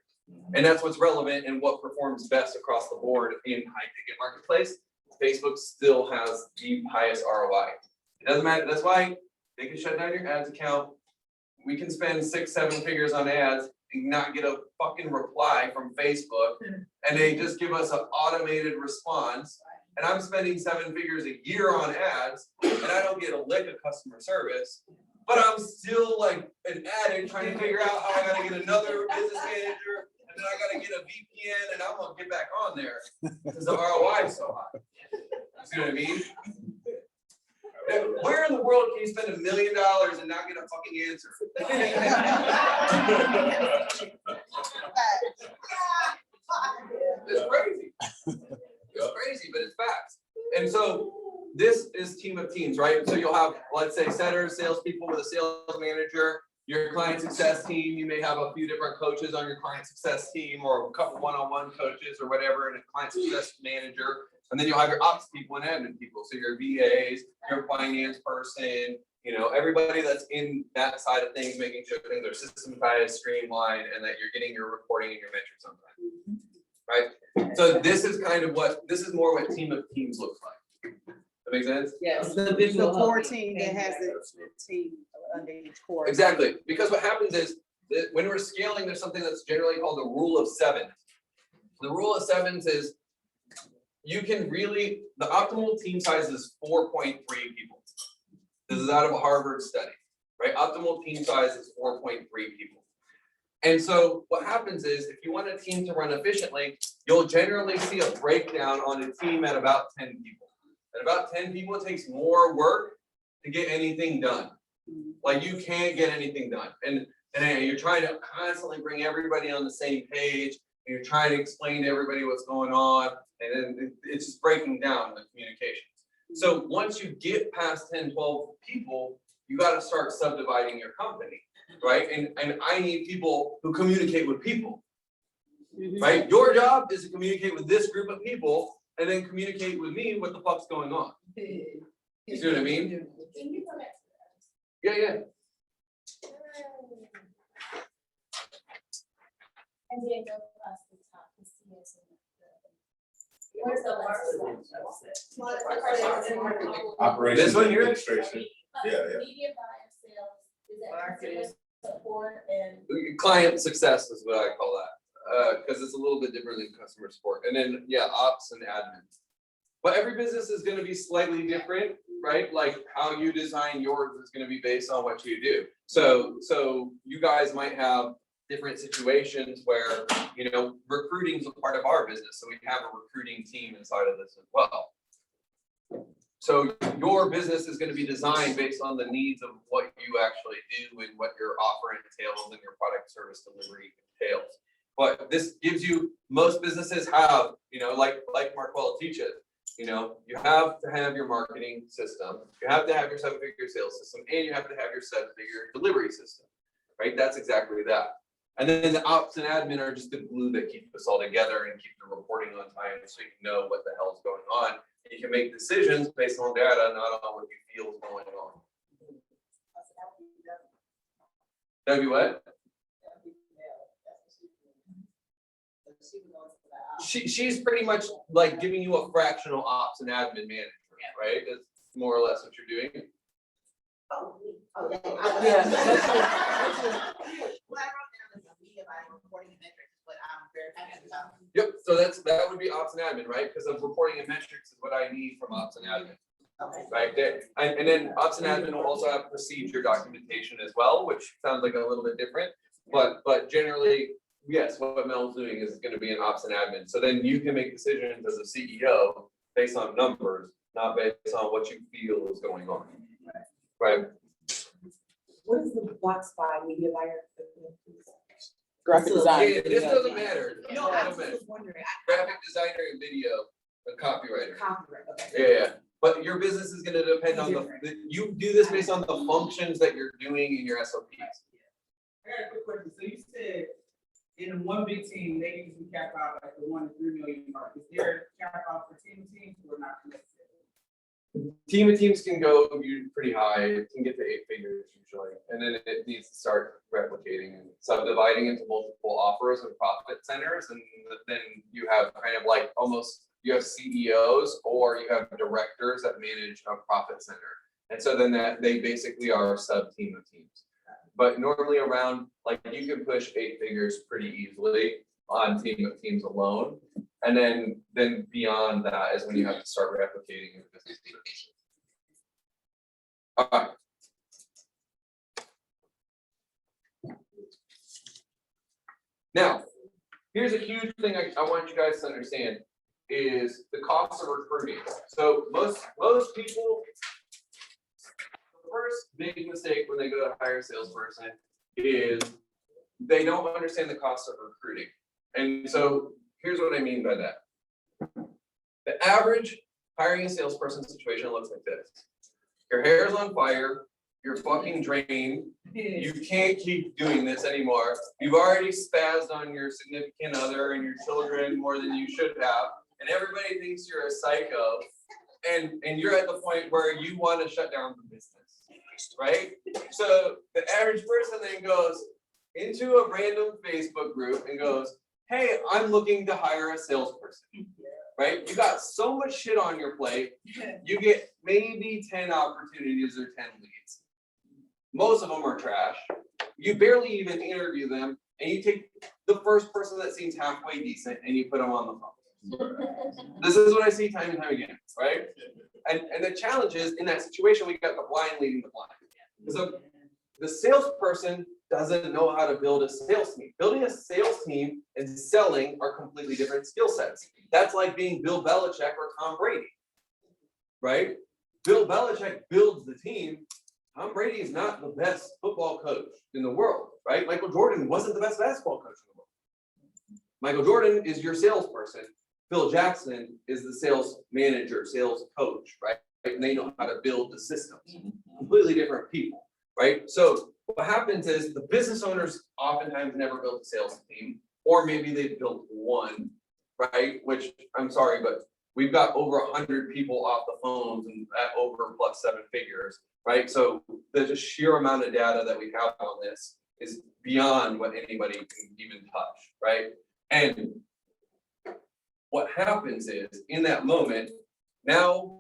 And that's what's relevant and what performs best across the board in high ticket marketplace. Facebook still has the highest ROI. It doesn't matter. That's why they can shut down your ads account we can spend 6-7 figures on ads and not get a fucking reply from Facebook, and they just give us an automated response. And I'm spending 7 figures a year on ads, and I don't get a lick of customer service. But I'm still like an addict trying to figure out how I gotta get another business manager, and then I gotta get a VPN, and I'm gonna get back on there because the ROI is so high. You see what I mean? Where in the world can you spend $1 million and not get a fucking answer? It's crazy. It's crazy, but it's facts. And so this is team of teams, right? So you'll have, let's say, setters, salespeople with a sales manager, your client success team. You may have a few different coaches on your client success team, or a couple one-on-one coaches or whatever, and a client success manager. And then you'll have your ops people and admin people. So your VAs, your finance person, you know, everybody that's in that side of things, making sure things are systematized, streamlined, and that you're getting your reporting and your metrics on time. Right? So this is kind of this is more what team of teams looks like. That make sense? Yes. The core team that has the team under each core. Exactly. Because what happens is that when we're scaling, there's something that's generally called the rule of sevens. The rule of sevens is you can really, the optimal team size is 4.3 people. This is out of a Harvard study, right? Optimal team size is 4.3 people. And so what happens is if you want a team to run efficiently, you'll generally see a breakdown on a team at about 10 people. At about 10 people, it takes more work to get anything done. Like you can't get anything done. And you're trying to constantly bring everybody on the same page. And you're trying to explain to everybody what's going on. And then it's just breaking down the communications. So once you get past 10, 12 people, you got to start subdividing your company, right? And I need people who communicate with people, right? Your job is to communicate with this group of people and then communicate with me what the fuck's going on. You see what I mean? Can you go back to that? Yeah. And then go across the top to see it. Where's the Operations This one here? administration. Yeah. Media buyer sales, is that considered support and? Client success is what I call that, because it's a little bit different than customer support. And then, yeah, ops and admin. But every business is going to be slightly different, right? Like how you design yours is going to be based on what you do. So you guys might have different situations where, you know, recruiting is a part of our business. So we have a recruiting team inside of this as well. So your business is going to be designed based on the needs of what you actually do and what your offer entails and your product service delivery entails. But this gives you, most businesses have, you know, like Marquella teaches, you know, you have to have your marketing system, you have to have your 7-figure sales system, and you have to have your 7-figure delivery system, right? That's exactly that. And then the ops and admin are just the glue that keep us all together and keep the reporting on time so you know what the hell's going on. And you can make decisions based on data, not on what you feel is going on. That'd be what? She's pretty much like giving you a fractional ops and admin manager, right? That's more or less what you're doing. Well, I wrote down as a media by reporting and metrics, but I'm very passionate about. Yep, so that would be ops and admin, right? Because of reporting and metrics is what I need from ops and admin. Okay. Right there. And then ops and admin will also have procedure documentation as well, which sounds like a little bit different. But generally, yes, what Mel's doing is going to be an ops and admin. So then you can make decisions as a CEO based on numbers, not based on what you feel is going on. Right? What is the box by media buyer? Graphic design. Yeah, this doesn't matter. You know, I Doesn't matter. was wondering. Graphic designer and video, a copywriter. Copyright, okay. Yeah. But your business is going to depend on you do this based on the functions that you're doing in your SOPs. I got a quick question. So you said in one big team, they usually cap out like the 1 to 3 million mark. Is there a cap out for teams or not necessarily? Team of teams can go pretty high. It can get to 8 figures usually. And then it needs to start replicating and subdividing into multiple offers and profit centers. And then you have kind of like almost, you have CEOs or you have directors that manage a profit center. And so then that they basically are a sub team of teams. but normally around, like, you can push 8 figures pretty easily on team of teams alone. And then beyond that is when you have to start replicating your business. All right. Now, here's a huge thing I want you guys to understand is the cost of recruiting. So most people, the first big mistake when they go to hire a salesperson is they don't understand the cost of recruiting. And so here's what I mean by that. The average hiring a salesperson situation looks like this. Your hair is on fire, you're fucking drained, you can't keep doing this anymore. You've already spazzed on your significant other and your children more than you should have, and everybody thinks you're a psycho, and you're at the point where you want to shut down the business, right? So the average person then goes into a random Facebook group and goes, hey, I'm looking to hire a salesperson, right? You got so much shit on your plate, you get maybe 10 opportunities or 10 leads. Most of them are trash. You barely even interview them, and you take the first person that seems halfway decent and you put them on the phone. This is what I see time and time again, right? And the challenge is, in that situation, we got the blind leading the blind. So the salesperson doesn't know how to build a sales team. Building a sales team and selling are completely different skill sets. That's like being Bill Belichick or Tom Brady, right? Bill Belichick builds the team. Tom Brady is not the best football coach in the world, right? Michael Jordan wasn't the best basketball coach in the world. Michael Jordan is your salesperson. Phil Jackson is the sales manager, sales coach, right? And they know how to build the systems. Completely different people, right? So what happens is the business owners oftentimes never build a sales team, or maybe they built one, right? Which, I'm sorry, but we've got over 100 people off the phones and at over plus 7 figures, right? So the just sheer amount of data that we have on this is beyond what anybody can even touch, right? And what happens is, in that moment, now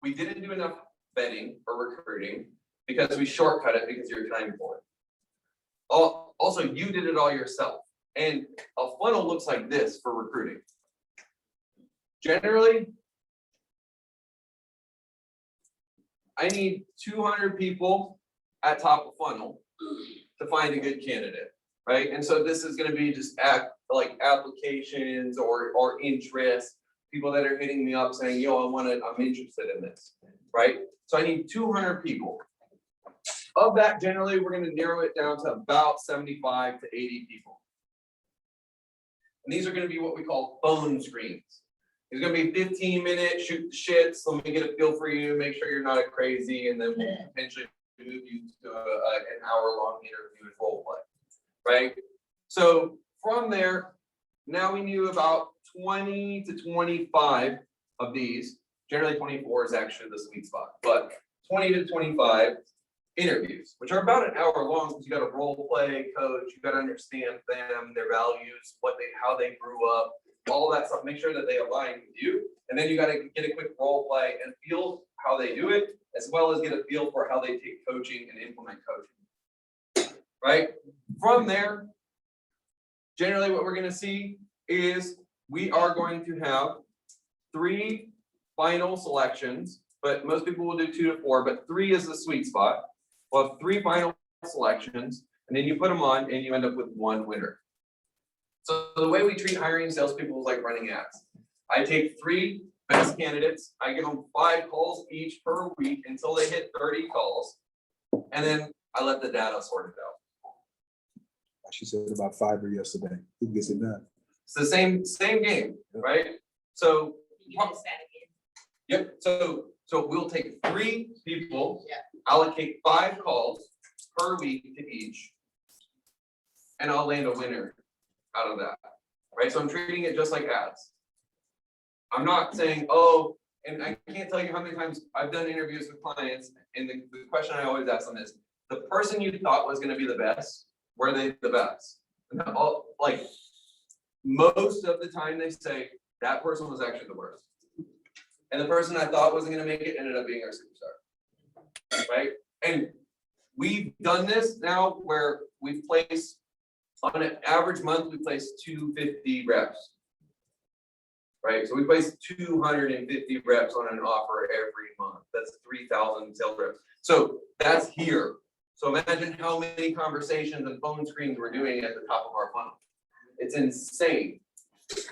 we didn't do enough vetting or recruiting because we shortcut it because you're time poor. Also, you did it all yourself. And a funnel looks like this for recruiting. Generally, I need 200 people at top of funnel to find a good candidate, right? And so this is going to be just like applications or interest, people that are hitting me up saying, yo, I'm interested in this, right? So I need 200 people. Of that, generally, we're going to narrow it down to about 75 to 80 people. And these are going to be what we call phone screens. It's going to be 15-minute shoot the shits. Let me get a feel for you, make sure you're not a crazy, and then we'll potentially move you to an hour-long interview and role play, right? So from there, now we knew about 20 to 25 of these. Generally, 24 is actually the sweet spot, but 20 to 25 interviews, which are about an hour long, because you got to role play, coach, you got to understand them, their values, how they grew up, all that stuff, make sure that they align with you. And then you got to get a quick role play and feel how they do it, as well as get a feel for how they take coaching and implement coaching, right? From there, generally what we're going to see is we are going to have 3 final selections, but most people will do 2 to 4, but 3 is the sweet spot. We'll have 3 final selections, and then you put them on and you end up with 1 winner. So the way we treat hiring salespeople is like running ads. I take 3 best candidates, I give them 5 calls each per week until they hit 30 calls, and then I let the data sort it out. She said about fiber yesterday. Who gets it done? It's the same game, right? So yep. So we'll take 3 people, allocate 5 calls per week to each, and I'll land a winner out of that, right? So I'm treating it just like ads. I'm not saying, oh, and I can't tell you how many times I've done interviews with clients, and the question I always ask them is, the person you thought was going to be the best, were they the best? And like most of the time they say that person was actually the worst. And the person I thought wasn't going to make it ended up being our superstar, right? And we've done this now where we've placed, on an average month, we place 250 reps. Right, so we place 250 reps on an offer every month. That's 3,000 sales reps. So that's here. So imagine how many conversations and phone screens we're doing at the top of our funnel. It's insane,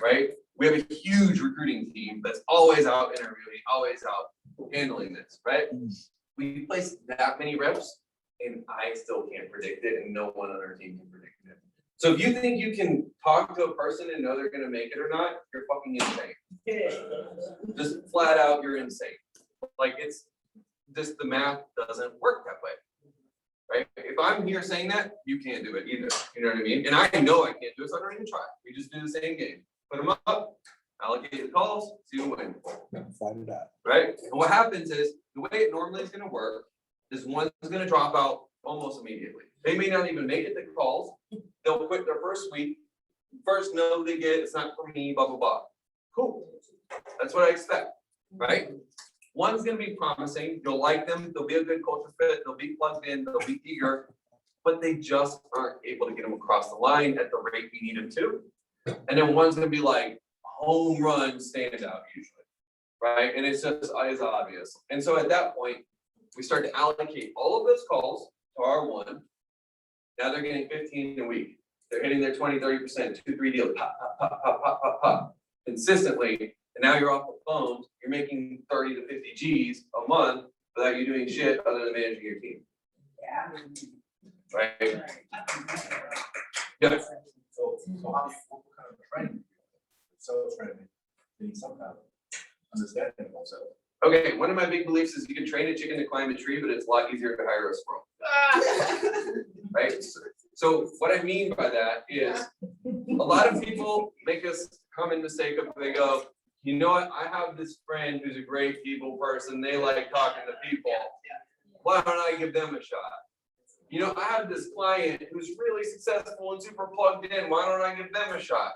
right? We have a huge recruiting team that's always out interviewing, always out handling this, right? We place that many reps and I still can't predict it and no one on our team can predict it. So if you think you can talk to a person and know they're gonna make it or not, you're fucking insane. Just flat out, you're insane. Like it's just the math doesn't work that way. Right? If I'm here saying that, you can't do it either. You know what I mean? And I know I can't do it, so I don't even try. We just do the same game. Put them up, allocate the calls, see who wins. Find it out. Right? And what happens is the way it normally is gonna work is one's gonna drop out almost immediately. They may not even make it to calls. They'll quit their first week. First no they get, it's not for me, blah, blah, blah. Cool. That's what I expect, right? One's gonna be promising, you'll like them, they'll be a good culture fit, they'll be plugged in, they'll be eager, but they just aren't able to get them across the line at the rate we need them to. And then one's gonna be like home run standout usually, right? And it's just as obvious. And so at that point, we start to allocate all of those calls to R1. Now they're getting 15 a week. They're hitting their 20, 30%, 2-3 deals, pop, pop, pop, pop, pop, pop, pop, consistently. And now you're off the phones, you're making 30 to 50 G's a month without you doing shit other than managing your team. Right? Yeah. So how, what kind of training? Sales training, need some kind of understanding of sales. Okay, one of my big beliefs is you can train a chicken to climb a tree, but it's a lot easier to hire a squirrel. Right? So what I mean by that is a lot of people make this common mistake of they go, you know what, I have this friend who's a great people person, they like talking to people. Why don't I give them a shot? You know, I have this client who's really successful and super plugged in, why don't I give them a shot?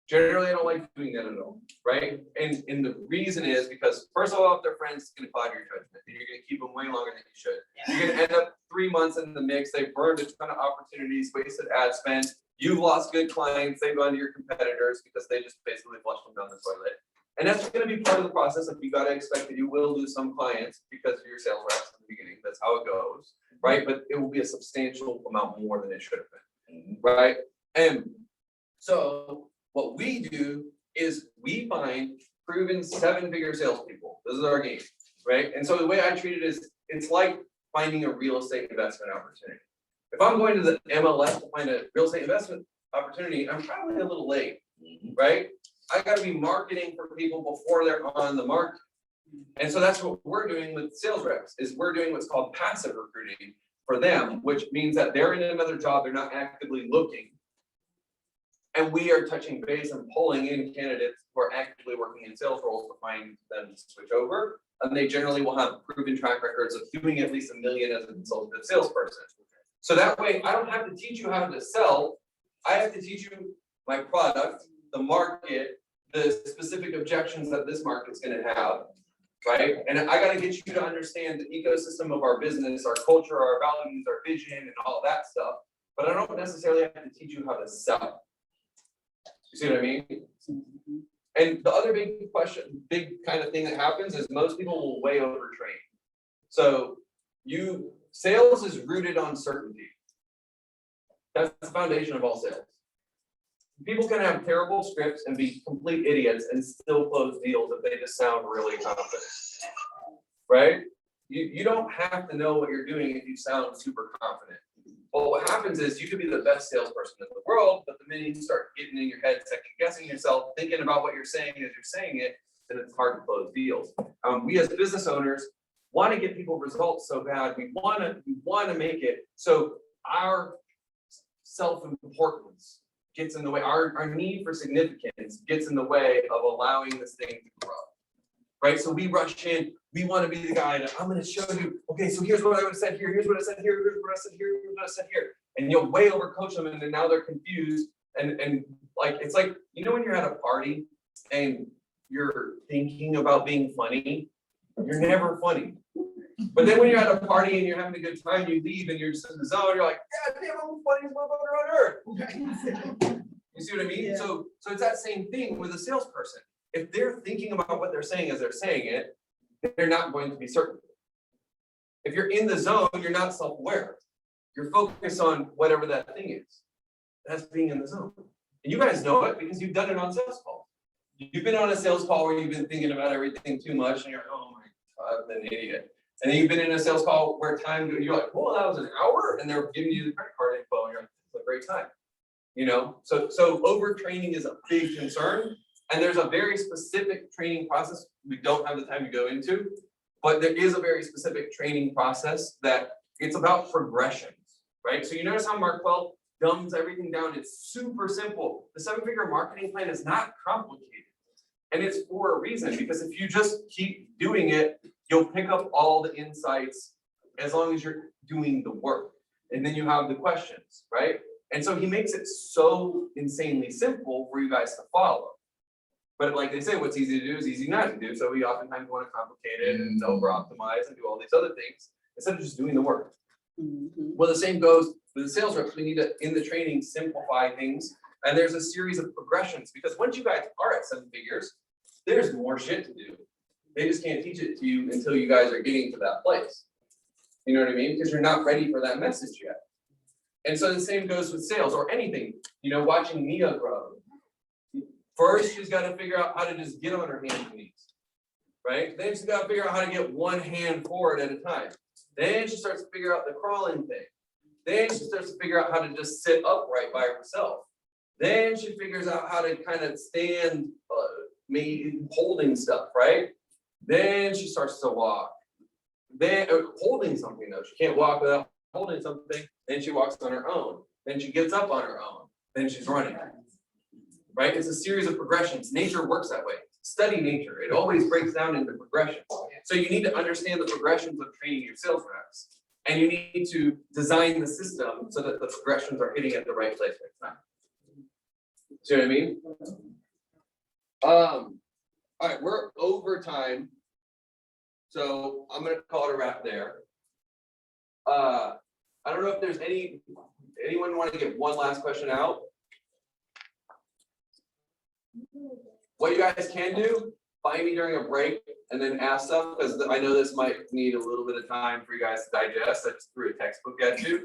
Generally, I don't like doing that at all, right? And the reason is because first of all, if they're friends, it's gonna cloud your judgment, and you're gonna keep them way longer than you should. You're gonna end up 3 months in the mix, they've burned a ton of opportunities, wasted ad spend, you've lost good clients, they've gone to your competitors because they just basically flushed them down the toilet. And that's gonna be part of the process. If you gotta expect that you will lose some clients because of your sales reps in the beginning, that's how it goes, right? But it will be a substantial amount more than it should have been, right? And so what we do is we find proven 7-figure salespeople. This is our game, right? And so the way I treat it is, it's like finding a real estate investment opportunity. If I'm going to the MLS to find a real estate investment opportunity, I'm probably a little late, right? I gotta be marketing for people before they're on the market. And so that's what we're doing with sales reps, is we're doing what's called passive recruiting for them, which means that they're in another job, they're not actively looking. And we are touching base and pulling in candidates who are actively working in sales roles to find them to switch over. And they generally will have proven track records of doing at least $1 million as a consultative salesperson. So that way, I don't have to teach you how to sell. I have to teach you my product, the market, the specific objections that this market's gonna have, right? And I gotta get you to understand the ecosystem of our business, our culture, our values, our vision, and all of that stuff. But I don't necessarily have to teach you how to sell. You see what I mean? And the other big kind of thing that happens is most people will way overtrain. So sales is rooted on certainty. That's the foundation of all sales. People can have terrible scripts and be complete idiots and still close deals if they just sound really confident, right? You don't have to know what you're doing if you sound super confident. Well, what happens is you could be the best salesperson in the world, but the minute you start getting in your head, second guessing yourself, thinking about what you're saying as you're saying it, then it's hard to close deals. We as business owners want to get people results so bad. We want to make it so our self-importance gets in the way, our need for significance gets in the way of allowing this thing to grow. Right? So we rush in, we want to be the guy that I'm going to show you, okay, so here's what I would have said here, here's what I said here, here's what I said here, here's what I said here. And you'll way overcoach them and then now they're confused. And like, it's like, you know, when you're at a party and you're thinking about being funny, you're never funny. But then when you're at a party and you're having a good time, you leave and you're just in the zone, you're like, God damn, I'm the funniest motherfucker on earth. You see what I mean? Yeah. So it's that same thing with a salesperson. If they're thinking about what they're saying as they're saying it, they're not going to be certain. If you're in the zone, you're not self-aware. You're focused on whatever that thing is. That's being in the zone. And you guys know it because you've done it on sales calls. You've been on a sales call where you've been thinking about everything too much and you're like, oh my God, I'm an idiot. And then you've been in a sales call where you're like, well, that was an hour, and they're giving you the credit card info, and you're like, it's a great time. You know, so overtraining is a big concern. And there's a very specific training process we don't have the time to go into, but there is a very specific training process that it's about progressions, right? So you notice how Mark 12 dumbs everything down. It's super simple. The 7-figure marketing plan is not complicated. And it's for a reason, because if you just keep doing it, you'll pick up all the insights as long as you're doing the work. And then you have the questions, right? And so he makes it so insanely simple for you guys to follow. But like they say, what's easy to do is easy not to do. So we oftentimes want to complicate it and over-optimize and do all these other things instead of just doing the work. Well, the same goes with the sales reps. We need to, in the training, simplify things. And there's a series of progressions, because once you guys are at 7 figures, there's more shit to do. They just can't teach it to you until you guys are getting to that place. You know what I mean? Because you're not ready for that message yet. And so the same goes with sales or anything, you know, watching Mia grow. First, she's got to figure out how to just get on her hands and knees, right? Then she's got to figure out how to get one hand forward at a time. Then she starts to figure out the crawling thing. Then she starts to figure out how to just sit upright by herself. Then she figures out how to kind of stand, maybe holding stuff, right? Then she starts to walk. Then holding something though, she can't walk without holding something. Then she walks on her own. Then she gets up on her own. Then she's running. Right? It's a series of progressions. Nature works that way. Study nature. It always breaks down into progressions. So you need to understand the progressions of training your sales reps. And you need to design the system so that the progressions are hitting at the right place next time. See what I mean? All right, we're over time. So I'm gonna call it a wrap there. I don't know if there's anyone want to get one last question out? What you guys can do, find me during a break and then ask stuff, because I know this might need a little bit of time for you guys to digest. I just threw a textbook at you.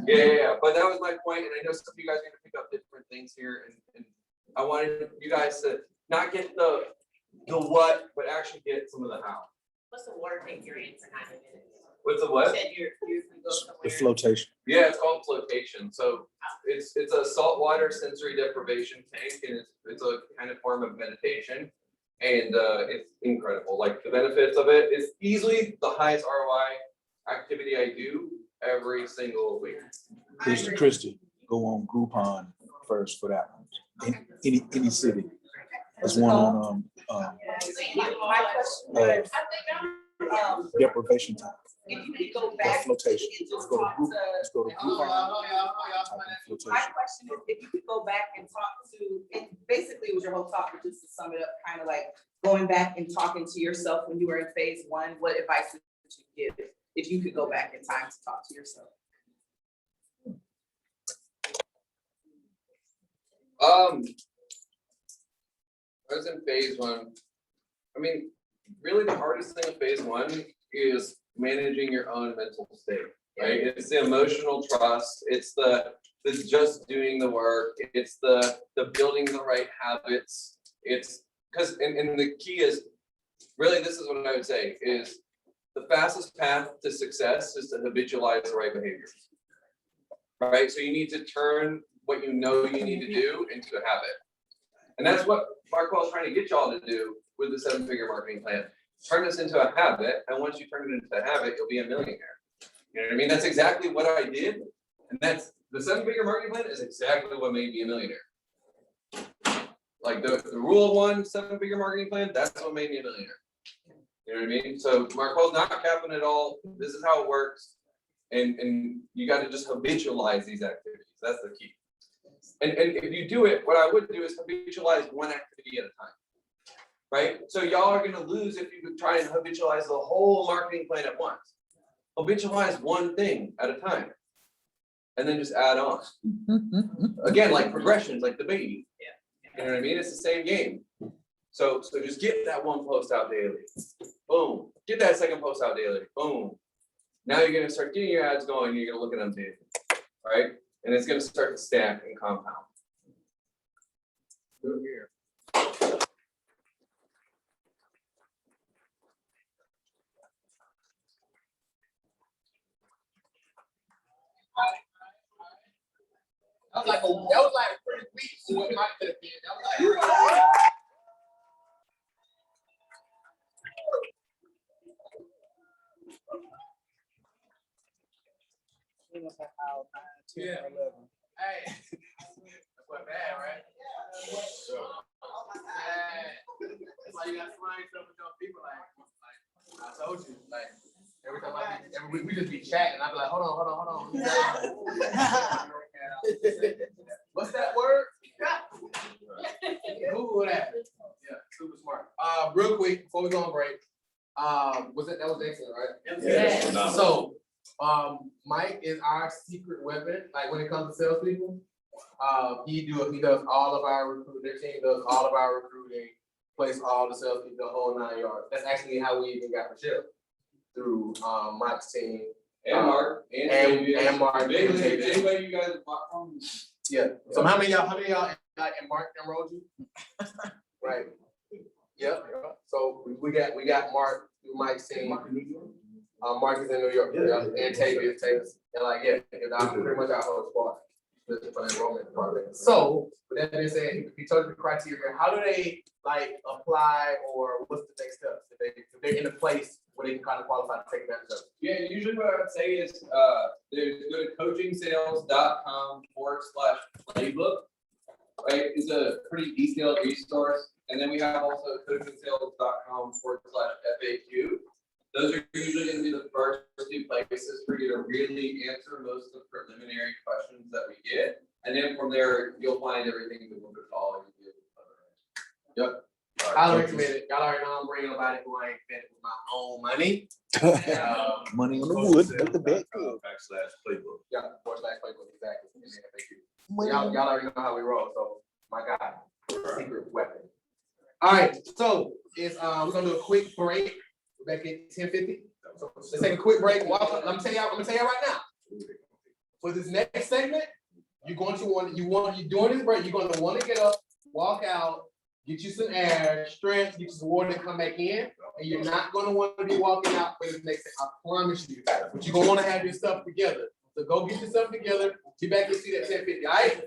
Yeah. But that was my point, and I know some of you guys are gonna pick up different things here, and I wanted you guys to not get the what, but actually get some of the how. What's the water tank you're in for 9 minutes? What's the what? You said you can go somewhere. The flotation. Yeah, it's called flotation. So it's a saltwater sensory deprivation tank, and it's a kind of form of meditation, and it's incredible. Like the benefits of it is easily the highest ROI activity I do every single week. Christy, go on Groupon first for that one. Any city. There's one on My question was, deprivation time. if you could go Or back. flotation. and Let's just go to talk Groupon. to- Let's go to Groupon. Type in flotation. My question is, if you could go back and talk to, and basically it was your whole talk, but just to sum it up, kind of like going back and talking to yourself when you were in phase 1, what advice would you give if you could go back in time to talk to yourself? I was in phase 1. I mean, really the hardest thing in phase 1 is managing your own mental state, right? It's the emotional trust. It's the just doing the work. It's the building the right habits. It's because, and the key is, really, this is what I would say, is the fastest path to success is to habitualize the right behaviors, right? So you need to turn what you know you need to do into a habit. And that's what Markwell is trying to get y'all to do with the 7-figure marketing plan. Turn this into a habit, and once you turn it into a habit, you'll be a millionaire. You know what I mean? That's exactly what I did, and that's the 7-figure marketing plan is exactly what made me a millionaire. Like the rule of 1 7-figure marketing plan, that's what made me a millionaire. You know what I mean? So Markwell's not capping it all. This is how it works, and you got to just habitualize these activities. That's the key. And if you do it, what I would do is habitualize one activity at a time. right? So y'all are gonna lose if you try and habitualize the whole marketing plan at once. Habitualize one thing at a time. And then just add on. Again, like progressions, like the baby. You know what I mean? It's the same game. So just get that one post out daily. Boom. Get that second post out daily. Boom. Now you're gonna start getting your ads going, you're gonna look at them daily, right? And it's gonna start to stack and compound. Good here. That was like a pretty week for what might have been. That was like. Yeah. Hey. That's what bad, right? Yeah. That's why you got to surround yourself with those people like I told you, like every time every week we just be chatting. I be like, hold on. What's that word? Google that. Yeah, super smart. Real quick before we go on break. That was excellent, right? Yeah. So, Mike is our secret weapon. Like when it comes to salespeople, he does all of our recruiting. Their team does all of our recruiting, place all the salespeople, the whole 9 yards. That's actually how we even got Michelle through Mike's team. And Mark. And Mark. Anybody you guys Yeah. So how many of y'all and Mark enrolled you? Right. Yep. So we got Mark through Mike's team. Mark is in New York. And Tavis. And like, yeah, pretty much our whole squad. For the enrollment department. So with that being said, he told you the criteria. How do they like apply, or what's the next steps if they're in a place where they can kind of qualify to take advantage of it? Yeah, usually what I would say is there's go to coachingsales.com/playbook. Right, it's a pretty detailed resource, and then we have also coachingsales.com/FAQ. Those are usually going to be the first two places for you to really answer most of the preliminary questions that we get, and then from there you'll find everything that we'll be following. Yep. I recommend it. Y'all already know I'm bringing nobody who I ain't spent with my own money. Money on the wood, but the back. /playbook. Yeah, /playbook, exactly. And then FAQ. Y'all already know how we roll, so my God, secret weapon. All right, so it's we're gonna do a quick break. We're back at 10:50. So let's take a quick break. I'm gonna tell y'all right now. For this next segment, you're doing this break, you're gonna want to get up, walk out, get you some air, stretch, get you some water, and come back in. And you're not gonna want to be walking out for the next thing. I promise you. But you're gonna want to have your stuff together. So go get your stuff together. Be back and see that 10:50. All right.